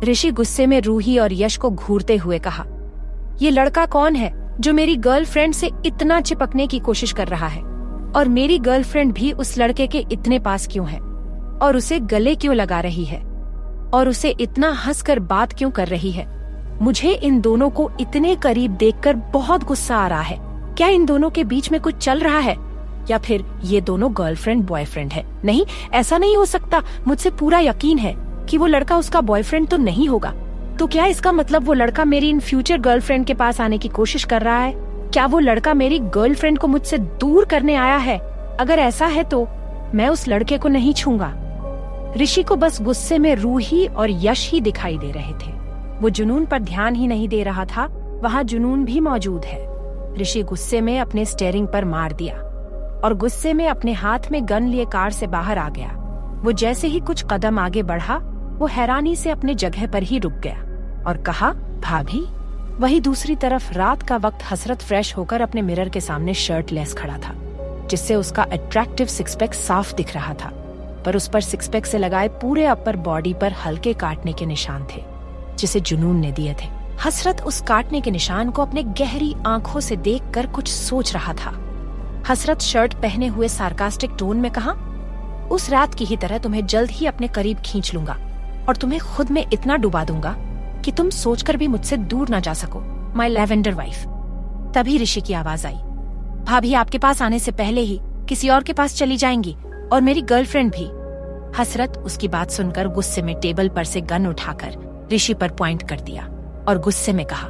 ऋषि गुस्से में रूही और यश को घूरते हुए कहा, ये लड़का कौन है जो मेरी गर्लफ्रेंड से इतना चिपकने की कोशिश कर रहा है? और मेरी गर्लफ्रेंड भी उस लड़के के इतने पास क्यों है? और उसे गले क्यों लगा रही है? और उसे इतना हंसकर बात क्यों कर रही है? मुझे इन दोनों को इतने करीब देखकर बहुत गुस्सा आ रहा है। क्या इन दोनों के बीच में कुछ चल रहा है? या फिर ये दोनों गर्लफ्रेंड बॉयफ्रेंड है? नहीं, ऐसा नहीं हो सकता। मुझसे पूरा यकीन है कि वो लड़का उसका बॉयफ्रेंड तो नहीं होगा। तो क्या इसका मतलब वो लड़का मेरी इन फ्यूचर गर्लफ्रेंड के पास आने की कोशिश कर रहा है? क्या वो लड़का मेरी गर्लफ्रेंड को मुझसे दूर करने आया है? अगर ऐसा है तो मैं उस लड़के को नहीं छूंगा। ऋषि को बस गुस्से में रूही और यश ही दिखाई दे रहे थे। वो जुनून पर ध्यान ही नहीं दे रहा था, वहाँ जुनून भी मौजूद है। ऋषि गुस्से में अपने स्टीयरिंग पर मार दिया और गुस्से में अपने हाथ में गन लिए कार से बाहर आ गया। वो जैसे ही कुछ कदम आगे बढ़ा, वो हैरानी से अपने जगह पर ही रुक गया और कहा, भाभी। वही दूसरी तरफ रात का वक्त हसरत फ्रेश होकर अपने मिरर के सामने शर्टलेस खड़ा था, जिससे उसका अट्रैक्टिव सिक्स पैक साफ दिख रहा था, पर उस पर सिक्स पैक से लगाए पूरे अपर बॉडी पर हल्के काटने के निशान थे, जिसे जुनून ने दिए थे। हसरत उस काटने के निशान को अपने गहरी आंखों से देखकर कुछ सोच रहा था। हसरत शर्ट पहने हुए सार्कास्टिक टोन में कहा, उस रात की ही तरह तुम्हें जल्द ही अपने करीब खींच लूंगा और तुम्हें खुद में इतना डुबा दूंगा कि तुम सोचकर भी मुझसे दूर ना जा सको, माय लैवेंडर वाइफ। तभी ऋषि की आवाज आई, भाभी आपके पास आने से पहले ही किसी और के पास चली जाएंगी, और मेरी गर्लफ्रेंड भी। हसरत उसकी बात सुनकर गुस्से में टेबल पर से गन उठाकर ऋषि पर पॉइंट कर दिया और गुस्से में कहा,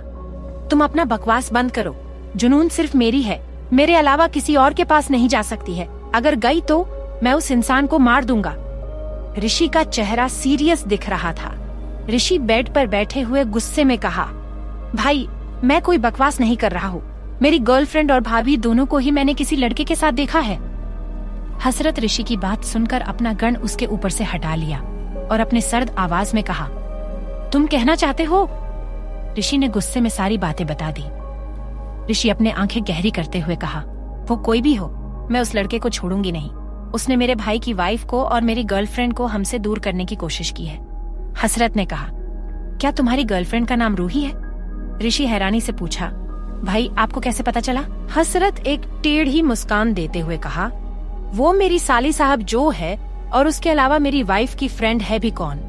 तुम अपना बकवास बंद करो। जुनून सिर्फ मेरी है, मेरे अलावा किसी और के पास नहीं जा सकती है। अगर गई तो मैं उस इंसान को मार दूंगा। ऋषि का चेहरा सीरियस दिख रहा था। ऋषि बेड पर बैठे हुए गुस्से में कहा, भाई मैं कोई बकवास नहीं कर रहा हूँ। मेरी गर्लफ्रेंड और भाभी दोनों को ही मैंने किसी लड़के के साथ देखा है। हसरत ऋषि की बात सुनकर अपना गन उसके ऊपर से हटा लिया और अपने सर्द आवाज में कहा, तुम कहना चाहते हो? ऋषि ने गुस्से में सारी बातें बता दी। ऋषि अपने आंखें गहरी करते हुए कहा, वो कोई भी हो, मैं उस लड़के को छोड़ूंगी नहीं। उसने मेरे भाई की वाइफ को और मेरी गर्लफ्रेंड को हमसे दूर करने की कोशिश की है। हसरत ने कहा, क्या तुम्हारी गर्लफ्रेंड का नाम रूही है? ऋषि हैरानी से पूछा, भाई आपको कैसे पता चला? हसरत एक टेढ़ी मुस्कान देते हुए कहा, वो मेरी साली साहब जो है और उसके अलावा मेरी वाइफ की फ्रेंड है भी कौन,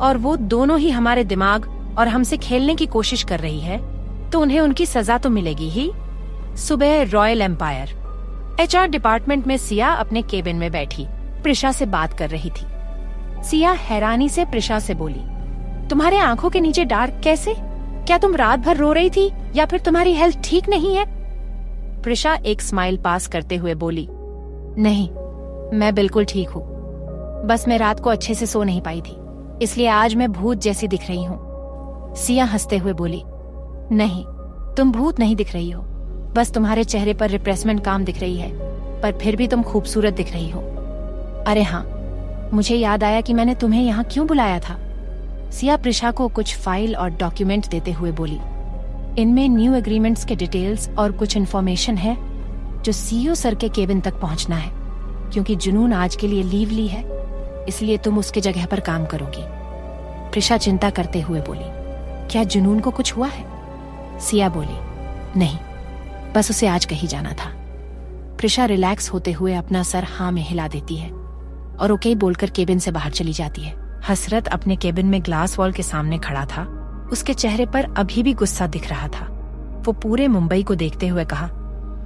और वो दोनों ही हमारे दिमाग और हमसे खेलने की कोशिश कर रही है, तो उन्हें उनकी सजा तो मिलेगी ही। सुबह रॉयल एम्पायर HR डिपार्टमेंट में सिया अपने केबिन में बैठी प्रिशा से बात कर रही थी। सिया हैरानी से प्रिशा से बोली, तुम्हारे आंखों के नीचे डार्क कैसे? क्या तुम रात भर रो रही थी या फिर तुम्हारी हेल्थ ठीक नहीं है? प्रिशा एक स्माइल पास करते हुए बोली, नहीं, मैं बिल्कुल ठीक हूँ। बस मैं रात को अच्छे से सो नहीं पाई थी, इसलिए आज मैं भूत जैसी दिख रही हूँ। सिया हंसते हुए बोली, नहीं, तुम भूत नहीं दिख रही हो, बस तुम्हारे चेहरे पर रिप्रेसमेंट काम दिख रही है, पर फिर भी तुम खूबसूरत दिख रही हो। अरे हाँ, मुझे याद आया कि मैंने तुम्हें यहाँ क्यों बुलाया था। सिया प्रिशा को कुछ फाइल और डॉक्यूमेंट देते हुए बोली, इनमें न्यू एग्रीमेंट्स के डिटेल्स और कुछ इन्फॉर्मेशन है जो CEO सर के केबिन तक पहुंचना है, क्योंकि जुनून आज के लिए लीव ली है, इसलिए तुम उसके जगह पर काम करोगी। प्रिशा चिंता करते हुए बोली, क्या जुनून को कुछ हुआ है? सिया बोली, नहीं, बस उसे आज कहीं जाना था। प्रिशा रिलैक्स होते हुए अपना सर हाँ में हिला देती है और ओके बोलकर केबिन से बाहर चली जाती है। हसरत अपने केबिन में ग्लास वॉल के सामने खड़ा था। उसके चेहरे पर अभी भी गुस्सा दिख रहा था। वो पूरे मुंबई को देखते हुए कहा,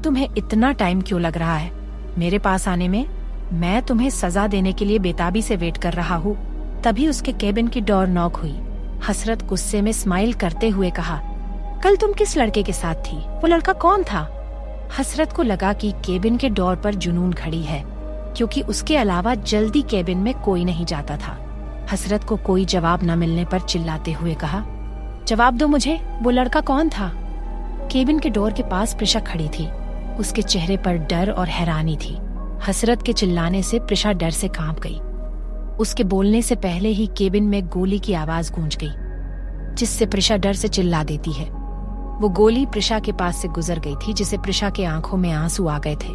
तुम्हें इतना टाइम क्यों लग रहा है मेरे पास आने में? मैं तुम्हें सजा देने के लिए बेताबी से वेट कर रहा हूँ। तभी उसके केबिन की डोर नॉक हुई। हसरत गुस्से में स्माइल करते हुए कहा, कल तुम किस लड़के के साथ थी? वो लड़का कौन था? हसरत को लगा कि केबिन के डोर पर जुनून खड़ी है, क्योंकि उसके अलावा जल्दी केबिन में कोई नहीं जाता था। हसरत को कोई जवाब न मिलने पर चिल्लाते हुए कहा, जवाब दो मुझे, वो लड़का कौन था? केबिन के डोर के पास प्रिशा खड़ी थी। उसके चेहरे पर डर और हैरानी थी। हसरत के चिल्लाने से प्रिशा डर से कांप गई। उसके बोलने से पहले ही केबिन में गोली की आवाज गूंज गई, जिससे प्रिशा डर से चिल्ला देती है। वो गोली प्रिशा के पास से गुजर गई थी, जिसे प्रिशा के आंखों में आंसू आ गए थे।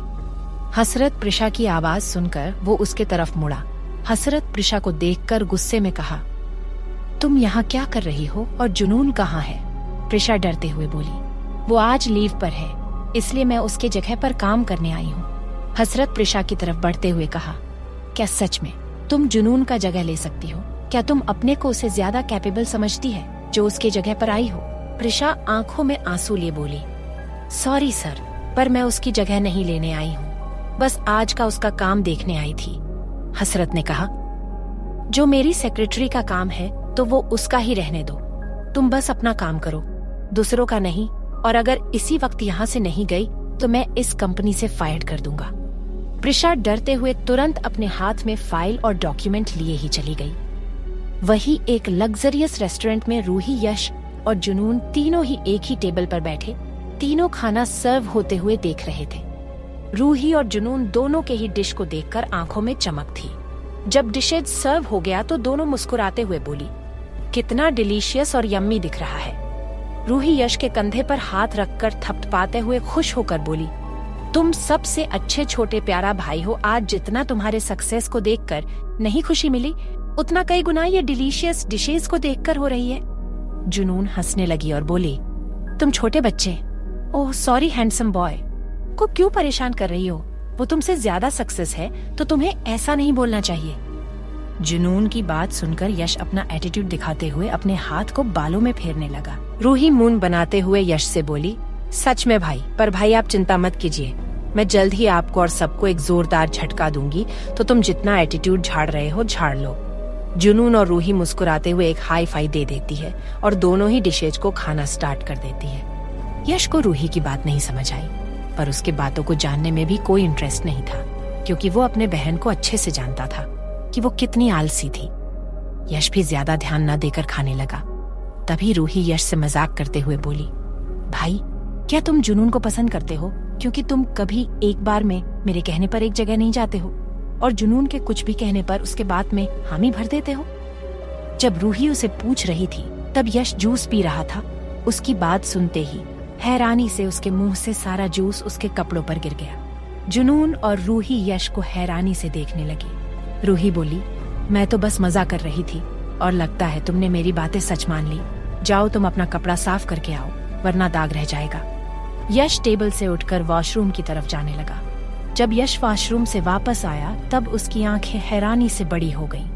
हसरत प्रिशा की आवाज सुनकर वो उसके तरफ मुड़ा। हसरत प्रिशा को देखकर गुस्से में कहा, तुम यहाँ क्या कर रही हो और जुनून कहाँ है? प्रिशा डरते हुए बोली। वो आज लीव पर है, इसलिए मैं उसके जगह पर काम करने आई हूँ। हसरत प्रिशा की तरफ बढ़ते हुए कहा, क्या सच में तुम जुनून का जगह ले सकती हो? क्या तुम अपने को उसे ज्यादा कैपेबल समझती है जो उसके जगह पर आई हो? प्रिशा आंखों में आंसू लिए बोली, सॉरी सर, पर मैं उसकी जगह नहीं लेने आई हूँ, बस आज का उसका काम देखने आई थी। हसरत ने कहा, जो मेरी सेक्रेटरी का काम है तो वो उसका ही रहने दो। तुम बस अपना काम करो, दूसरों का नहीं, और अगर इसी वक्त यहाँ से नहीं गई तो मैं इस कंपनी से फायर कर दूंगा। प्रिशा डरते हुए तुरंत अपने हाथ में फाइल और डॉक्यूमेंट लिए ही चली गई। वही एक लग्जरियस रेस्टोरेंट में रूही, यश और जुनून तीनों ही एक ही टेबल पर बैठे तीनों खाना सर्व होते हुए देख रहे थे। रूही और जुनून दोनों के ही डिश को देखकर आंखों में चमक थी। जब डिशेज सर्व हो गया तो दोनों मुस्कुराते हुए बोली, कितना डिलीशियस और यम्मी दिख रहा है। रूही यश के कंधे पर हाथ रखकर थपथपाते हुए खुश होकर बोली, तुम सबसे अच्छे छोटे प्यारा भाई हो। आज जितना तुम्हारे सक्सेस को देखकर नहीं खुशी मिली, उतना कई गुना ये डिलीशियस डिशेज को देखकर हो रही है। जुनून हंसने लगी और बोली, तुम छोटे बच्चे, ओह सॉरी हैंडसम बॉय, को क्यों परेशान कर रही हो? वो तुमसे ज्यादा सक्सेस है तो तुम्हें ऐसा नहीं बोलना चाहिए। जुनून की बात सुनकर यश अपना एटीट्यूड दिखाते हुए अपने हाथ को बालों में फेरने लगा। रूही मुंह बनाते हुए यश से बोली, सच में भाई, पर भाई आप चिंता मत कीजिए, मैं जल्द ही आपको और सबको एक जोरदार झटका दूंगी, तो तुम जितना एटीट्यूड झाड़ रहे हो झाड़ लो। जुनून और रूही मुस्कुराते हुए एक हाई फाई दे देती है और दोनों ही डिशेज को खाना स्टार्ट कर देती है। यश को रूही की बात नहीं समझ आई, पर उसके बातों को जानने में भी कोई इंटरेस्ट नहीं था, क्योंकि वो अपने बहन को अच्छे से जानता था कि वो कितनी आलसी थी। यश भी ज्यादा ध्यान न देकर खाने लगा। तभी रूही यश से मजाक करते हुए बोली, भाई क्या तुम जुनून को पसंद करते हो? क्योंकि तुम कभी एक बार में मेरे कहने पर एक जगह नहीं जाते हो और जुनून के कुछ भी कहने पर उसके बाद में हामी भर देते हो। जब रूही उसे पूछ रही थी तब यश जूस पी रहा था। उसकी बात सुनते ही हैरानी से उसके मुंह से सारा जूस उसके कपड़ों पर गिर गया। जुनून और रूही यश को हैरानी से देखने लगी। रूही बोली, मैं तो बस मजा कर रही थी और लगता है तुमने मेरी बातें सच मान ली। जाओ तुम अपना कपड़ा साफ करके आओ, वरना दाग रह जाएगा। यश टेबल से उठकर वॉशरूम की तरफ जाने लगा। जब यश वॉशरूम से वापस आया तब उसकी आंखें हैरानी से बड़ी हो गईं,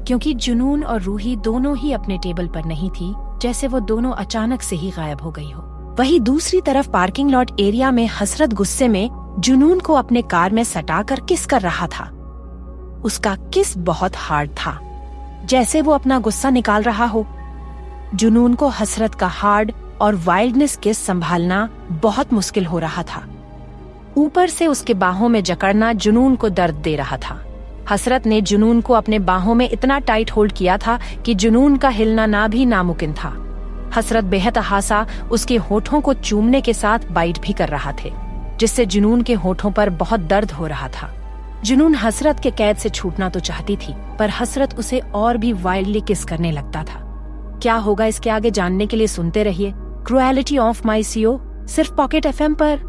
क्योंकि जुनून और रूही दोनों ही अपने टेबल पर नहीं थी, जैसे वो दोनों अचानक से ही गायब हो गई हो। वहीं दूसरी तरफ पार्किंग लॉट एरिया में हसरत गुस्से में जुनून को अपने कार में सटाकर किस कर रहा था। उसका किस बहुत हार्ड था, जैसे वो अपना गुस्सा निकाल रहा हो। जुनून को हसरत का हार्ड और वाइल्डनेस किस संभालना बहुत मुश्किल हो रहा था। ऊपर से उसके बाहों में जकड़ना जुनून को दर्द दे रहा था। हसरत ने जुनून को अपने बाहों में इतना टाइट होल्ड किया था कि जुनून का हिलना ना भी नामुमकिन था। हसरत बेहतहासा उसके होठों को चूमने के साथ बाइट भी कर रहा थे, जिससे जुनून के होठों पर बहुत दर्द हो रहा था। जुनून हसरत के कैद से छूटना तो चाहती थी, पर हसरत उसे और भी वाइल्डली किस करने लगता था। क्या होगा इसके आगे जानने के लिए सुनते रहिए क्रुएलिटी ऑफ माई सीओ, सिर्फ पॉकेट FM पर।